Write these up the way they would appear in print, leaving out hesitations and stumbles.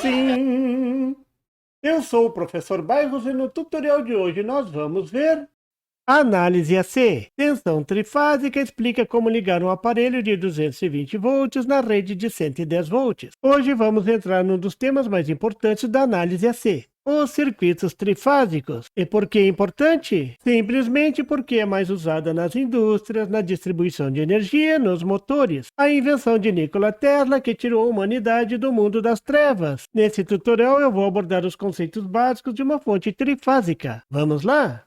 Sim, eu sou o professor Bairros e no tutorial de hoje nós vamos ver análise AC. Tensão trifásica explica como ligar um aparelho de 220 volts na rede de 110 volts. Hoje vamos entrar num dos temas mais importantes da análise AC. Os circuitos trifásicos. E por que é importante? Simplesmente porque é mais usada nas indústrias, na distribuição de energia, nos motores. A invenção de Nikola Tesla que tirou a humanidade do mundo das trevas. Nesse tutorial eu vou abordar os conceitos básicos de uma fonte trifásica. Vamos lá?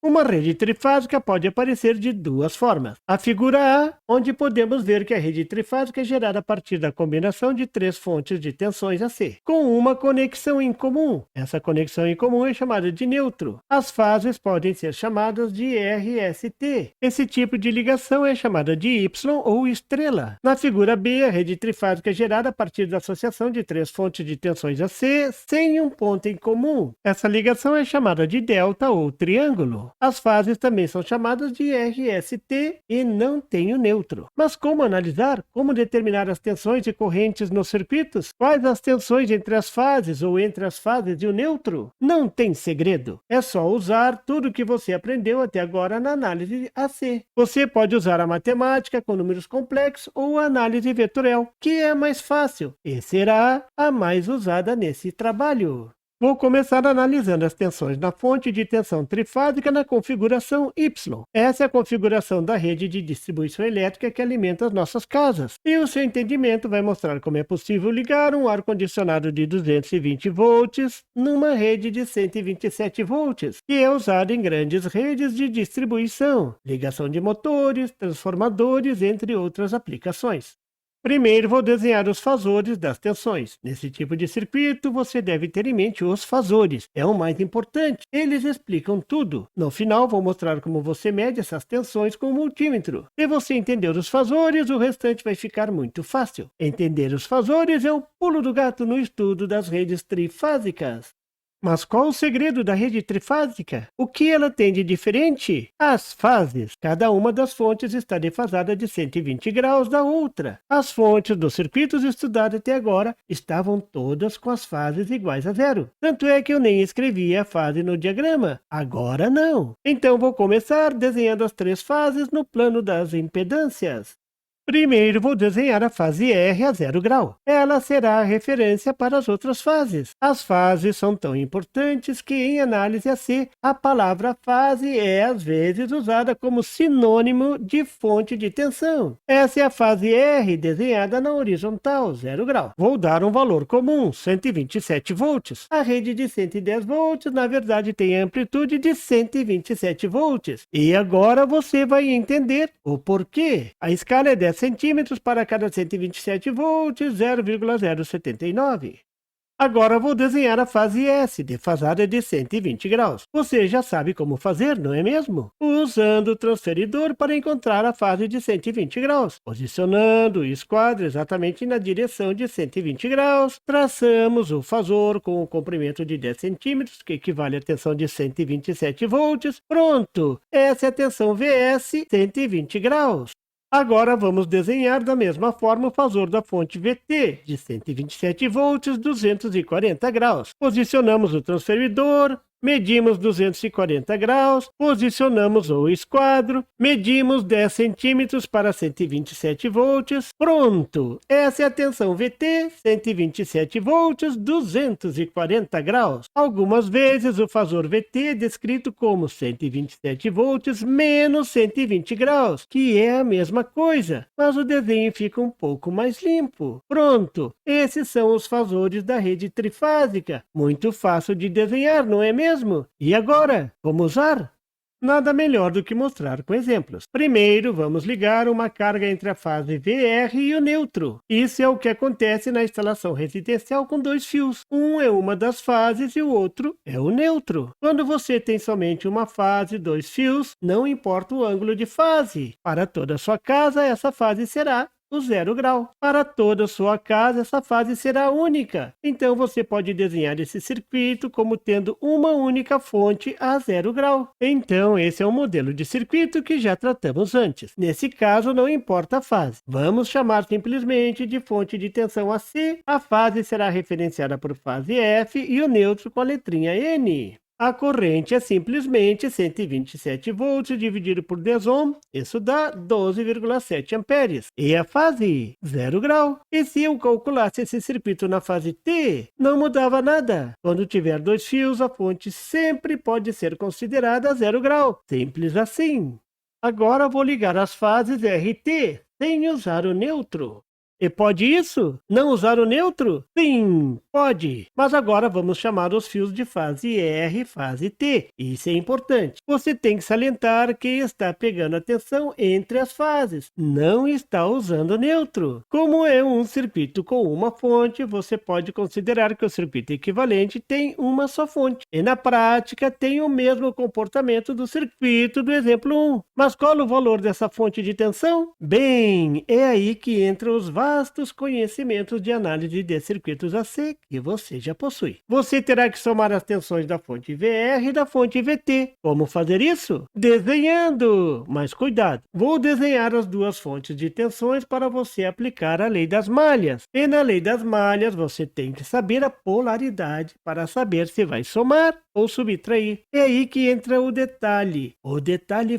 Uma rede trifásica pode aparecer de duas formas. A figura A, onde podemos ver que a rede trifásica é gerada a partir da combinação de três fontes de tensões AC, com uma conexão em comum. Essa conexão em comum é chamada de neutro. As fases podem ser chamadas de RST. Esse tipo de ligação é chamada de Y ou estrela. Na figura B, a rede trifásica é gerada a partir da associação de três fontes de tensões AC sem um ponto em comum. Essa ligação é chamada de delta ou triângulo. As fases também são chamadas de RST e não tem o neutro. Mas como analisar? Como determinar as tensões e correntes nos circuitos? Quais as tensões entre as fases ou entre as fases e o neutro? Não tem segredo. É só usar tudo que você aprendeu até agora na análise AC. Você pode usar a matemática com números complexos ou a análise vetorial, que é mais fácil e será a mais usada nesse trabalho. Vou começar analisando as tensões na fonte de tensão trifásica na configuração Y. Essa é a configuração da rede de distribuição elétrica que alimenta as nossas casas. E o seu entendimento vai mostrar como é possível ligar um ar-condicionado de 220 volts numa rede de 127 volts, que é usada em grandes redes de distribuição, ligação de motores, transformadores, entre outras aplicações. Primeiro vou desenhar os fasores das tensões. Nesse tipo de circuito, você deve ter em mente os fasores. É o mais importante. Eles explicam tudo. No final, vou mostrar como você mede essas tensões com o multímetro. Se você entender os fasores, o restante vai ficar muito fácil. Entender os fasores é o pulo do gato no estudo das redes trifásicas. Mas qual o segredo da rede trifásica? O que ela tem de diferente? As fases. Cada uma das fontes está defasada de 120 graus da outra. As fontes dos circuitos estudados até agora estavam todas com as fases iguais a zero. Tanto é que eu nem escrevi a fase no diagrama. Agora não. Então vou começar desenhando as três fases no plano das impedâncias. Primeiro vou desenhar a fase R a 0 grau. Ela será a referência para as outras fases. As fases são tão importantes que em análise AC, a palavra fase é às vezes usada como sinônimo de fonte de tensão. Essa é a fase R desenhada na horizontal, 0 grau. Vou dar um valor comum, 127 volts. A rede de 110 volts, na verdade, tem amplitude de 127 volts. E agora você vai entender o porquê. A escala é 10 centímetros para cada 127 volts, 0,079. Agora vou desenhar a fase S, defasada de 120 graus. Você já sabe como fazer, não é mesmo? Usando o transferidor para encontrar a fase de 120 graus. Posicionando o esquadro exatamente na direção de 120 graus, traçamos o fasor com o comprimento de 10 centímetros, que equivale à tensão de 127 volts. Pronto! Essa é a tensão VS, 120 graus. Agora vamos desenhar da mesma forma o fasor da fonte VT, de 127 volts, 240 graus. Posicionamos o transferidor, medimos 240 graus, posicionamos o esquadro, medimos 10 centímetros para 127 volts. Pronto! Essa é a tensão VT, 127 volts, 240 graus. Algumas vezes o fasor VT é descrito como 127 volts menos 120 graus, que é a mesma coisa, mas o desenho fica um pouco mais limpo. Pronto! Esses são os fasores da rede trifásica. Muito fácil de desenhar, não é mesmo? E agora, como usar? Nada melhor do que mostrar com exemplos. Primeiro, vamos ligar uma carga entre a fase VR e o neutro. Isso é o que acontece na instalação residencial com dois fios. Um é uma das fases e o outro é o neutro. Quando você tem somente uma fase e dois fios, não importa o ângulo de fase. Para toda a sua casa, essa fase será o 0 grau. Para toda a sua casa, essa fase será única. Então, você pode desenhar esse circuito como tendo uma única fonte a 0 grau. Então, esse é um modelo de circuito que já tratamos antes. Nesse caso, não importa a fase. Vamos chamar simplesmente de fonte de tensão AC. A fase será referenciada por fase F e o neutro com a letrinha N. A corrente é simplesmente 127 volts dividido por 10 ohm, isso dá 12,7 amperes. E a fase? 0 grau. E se eu calculasse esse circuito na fase T, não mudava nada. Quando tiver 2 fios, a fonte sempre pode ser considerada 0 grau. Simples assim. Agora vou ligar as fases RT, sem usar o neutro. E pode isso? Não usar o neutro? Sim, pode. Mas agora vamos chamar os fios de fase R e fase T. Isso é importante. Você tem que salientar que está pegando a tensão entre as fases. Não está usando neutro. Como é um circuito com uma fonte, você pode considerar que o circuito equivalente tem uma só fonte. E na prática tem o mesmo comportamento do circuito do exemplo 1. Mas qual o valor dessa fonte de tensão? Bem, é aí que entram os vastos conhecimentos de análise de circuitos AC que você já possui. Você terá que somar as tensões da fonte VR e da fonte VT. Como fazer isso? Desenhando! Mas cuidado, vou desenhar as duas fontes de tensões para você aplicar a lei das malhas. E na lei das malhas você tem que saber a polaridade para saber se vai somar ou subtrair. É aí que entra o detalhe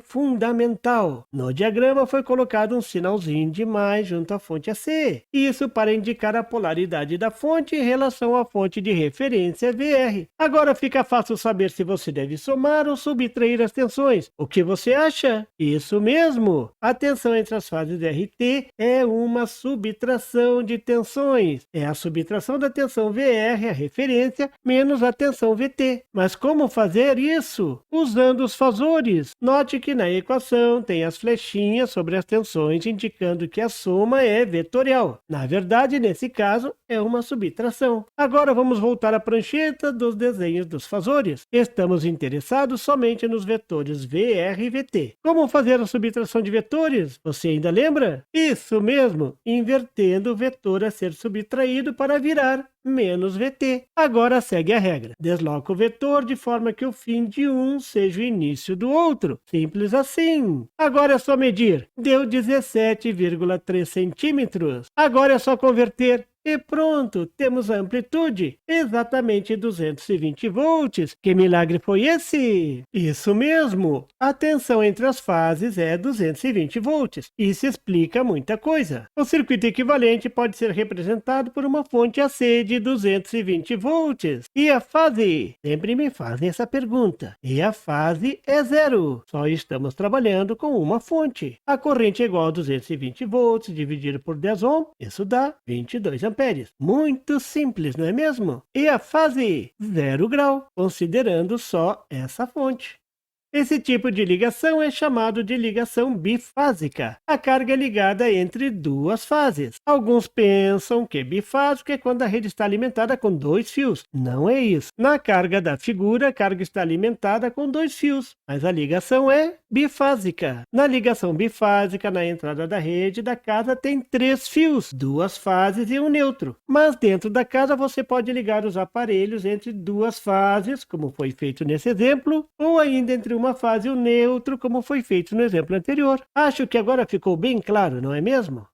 fundamental. No diagrama foi colocado um sinalzinho de mais junto à fonte AC. Isso para indicar a polaridade da fonte em relação à fonte de referência VR. Agora fica fácil saber se você deve somar ou subtrair as tensões. O que você acha? Isso mesmo! A tensão entre as fases RT é uma subtração de tensões. É a subtração da tensão VR, a referência, menos a tensão VT. Mas como fazer isso? Usando os fasores. Note que na equação tem as flechinhas sobre as tensões indicando que a soma é vetorial. Na verdade, nesse caso, é uma subtração. Agora vamos voltar à prancheta dos desenhos dos fasores. Estamos interessados somente nos vetores VR e VT. Como fazer a subtração de vetores? Você ainda lembra? Isso mesmo, invertendo o vetor a ser subtraído para virar menos VT. Agora segue a regra. Desloca o vetor de forma que o fim de um seja o início do outro. Simples assim. Agora é só medir. Deu 17,3 centímetros. Agora é só converter. E pronto, temos a amplitude, exatamente 220 volts. Que milagre foi esse? Isso mesmo, a tensão entre as fases é 220 volts. Isso explica muita coisa. O circuito equivalente pode ser representado por uma fonte AC de 220 volts. E a fase? Sempre me fazem essa pergunta. E a fase é zero. Só estamos trabalhando com uma fonte. A corrente é igual a 220 volts dividido por 10 ohm. Isso dá 22 amperes. Muito simples, não é mesmo? E a fase? 0 grau, considerando só essa fonte. Esse tipo de ligação é chamado de ligação bifásica. A carga é ligada entre duas fases. Alguns pensam que bifásico é quando a rede está alimentada com 2 fios. Não é isso. Na carga da figura, a carga está alimentada com 2 fios, mas a ligação é bifásica. Na ligação bifásica, na entrada da rede da casa tem 3 fios, 2 fases e um neutro. Mas dentro da casa você pode ligar os aparelhos entre 2 fases, como foi feito nesse exemplo, ou ainda entre uma fase e o neutro, como foi feito no exemplo anterior. Acho que agora ficou bem claro, não é mesmo?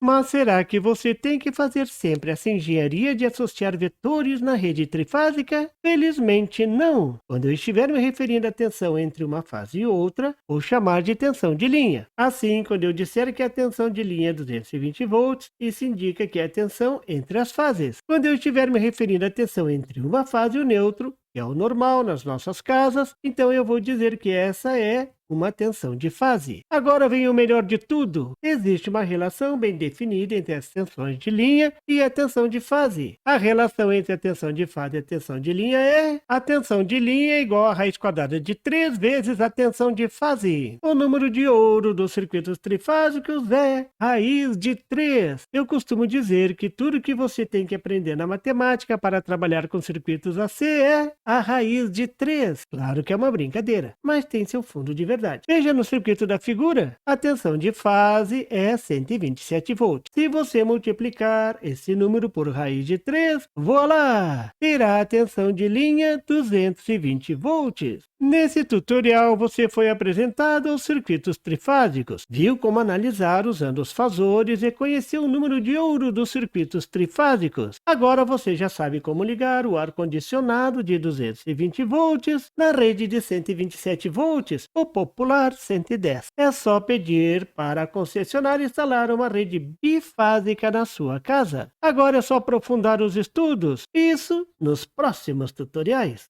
Mas será que você tem que fazer sempre essa engenharia de associar vetores na rede trifásica? Felizmente não. Quando eu estiver me referindo à tensão entre uma fase e outra, vou chamar de tensão de linha. Assim, quando eu disser que a tensão de linha é 220 volts, isso indica que é a tensão entre as fases. Quando eu estiver me referindo à tensão entre uma fase e o neutro, que é o normal nas nossas casas, então eu vou dizer que essa é uma tensão de fase. Agora vem o melhor de tudo. Existe uma relação bem definida entre as tensões de linha e a tensão de fase. A relação entre a tensão de fase e a tensão de linha é: a tensão de linha é igual a raiz quadrada de 3 vezes a tensão de fase. O número de ouro dos circuitos trifásicos é raiz de 3. Eu costumo dizer que tudo que você tem que aprender na matemática para trabalhar com circuitos AC é a raiz de 3. Claro que é uma brincadeira, mas tem seu fundo de verdade. verdade. Veja no circuito da figura, a tensão de fase é 127 volts. Se você multiplicar esse número por raiz de 3, voilá! Terá a tensão de linha 220 volts. Nesse tutorial, você foi apresentado aos circuitos trifásicos, viu como analisar usando os fasores e conheceu o número de ouro dos circuitos trifásicos. Agora você já sabe como ligar o ar-condicionado de 220 volts na rede de 127 volts, o popular 110. É só pedir para a concessionária instalar uma rede bifásica na sua casa. Agora é só aprofundar os estudos, isso nos próximos tutoriais.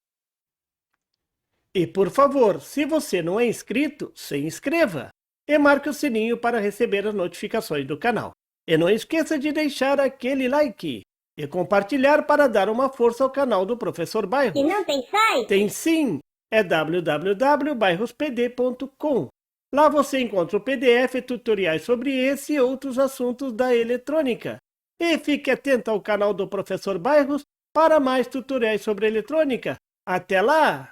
E por favor, se você não é inscrito, se inscreva e marque o sininho para receber as notificações do canal. E não esqueça de deixar aquele like e compartilhar para dar uma força ao canal do Professor Bairros. E não tem site? Tem sim, é www.bairrospd.com. Lá você encontra o PDF e tutoriais sobre esse e outros assuntos da eletrônica. E fique atento ao canal do Professor Bairros para mais tutoriais sobre eletrônica. Até lá!